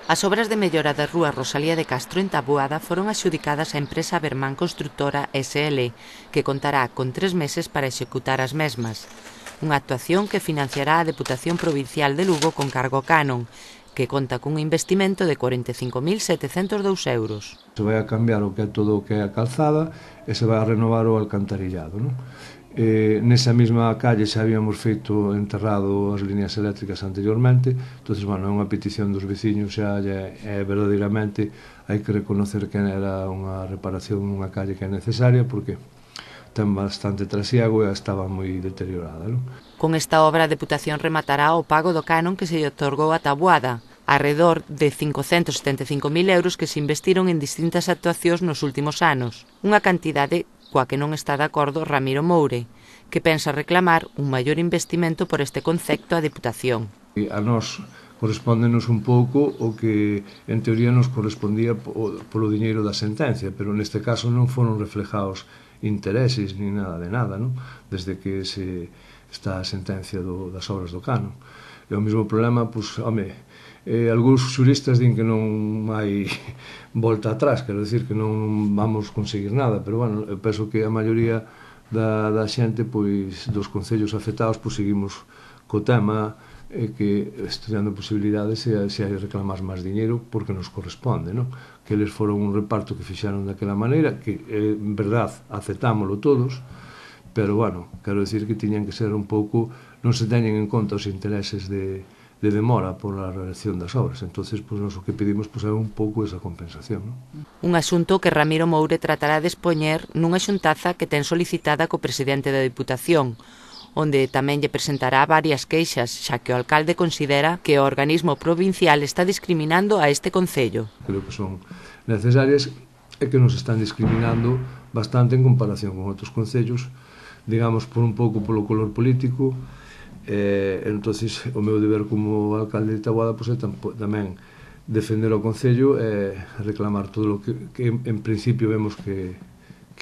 As obras de mellora da rúa Rosalía de Castro en Taboada foron adxudicadas á empresa Bermán Construtora S.L., que contará con 3 meses para executar as mesmas. Unha actuación que financiará a Deputación Provincial de Lugo con cargo canon, que conta cun investimento de 45.702 euros. Se vai a cambiar o que é todo o que é a calzada e se vai a renovar o alcantarillado, non? Nesa mesma calle xa habíamos feito enterrado as líneas eléctricas anteriormente, entonces, bueno, é unha petición dos veciños, xa é verdadeiramente hai que reconocer que era unha reparación nunha calle que é necesaria porque ten bastante trasiego e estaba moi deteriorada, non? Con esta obra a Deputación rematará o pago do canon que se lle otorgou a Taboada, arredor de 575.000 euros que se investiron en distintas actuacións nos últimos anos, unha cantidade coa que non está de acordo Ramiro Moure, que pensa reclamar un maior investimento por este concepto á Deputación. A nós correspóndenos un pouco o que en teoría nos correspondía polo diñeiro da sentencia, pero neste caso non foron reflejados intereses ni nada de nada, non? Desde que está a sentencia das obras do canon. E o mesmo problema, pois, algúns xuristas din que non hai volta atrás, quero dicir que non vamos conseguir nada, pero, bueno, eu penso que a maioría da xente, pois, dos concellos afectados, pois, seguimos co tema que, estudiando posibilidades, se hai reclamar máis diñeiro porque nos corresponde, non? Que eles foron un reparto que fixaron daquela maneira, que, en verdad, aceptámoslo todos, pero, bueno, quero dicir que tiñan que ser un pouco, non se teñen en conta os intereses de demora por a realización das obras. Entonces, pois, nós o que pedimos é un pouco esa compensación, non? Un asunto que Ramiro Moure tratará de expoñer nunha xuntaza que ten solicitada co presidente da Deputación, onde tamén lle presentará varias queixas, xa que o alcalde considera que o organismo provincial está discriminando a este concello. Creo que son necesarias e que nos están discriminando bastante en comparación con outros concellos, digamos, por un pouco polo color político. Entonces, o meu deber como alcalde de Taboada, pois, é tamén defender o concello e reclamar todo o que en principio vemos que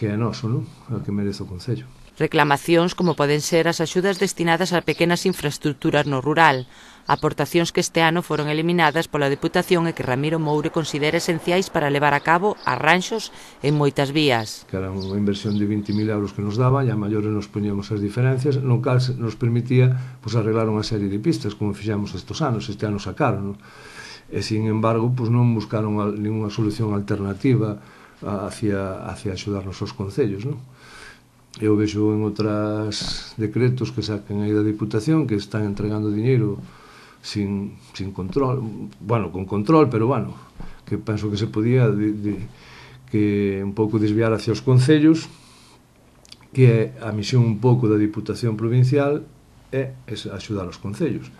é noso, non? O que merece o concello. Reclamacións como poden ser as axudas destinadas a pequenas infraestructuras no rural, aportacións que este ano foron eliminadas pola Deputación e que Ramiro Moure considera esenciais para levar a cabo arranxos en moitas vías. Que era unha inversión de 20.000 euros que nos daba, e a maiores nos poñíamos as diferencias, no cal nos permitía, pois, arreglar unha serie de pistas, como fixamos estes anos, este ano sacaron, non? E, sin embargo, pois, non buscaron ninguna solución alternativa hacia axudarnos aos concellos, non? Eu vexo en outros decretos que saquen aí da Diputación que están entregando diñeiro sin control, bueno, con control, pero, bueno, que penso que se podía que un pouco desviar hacia os concellos, que é a misión un pouco da Diputación Provincial é axudar os concellos.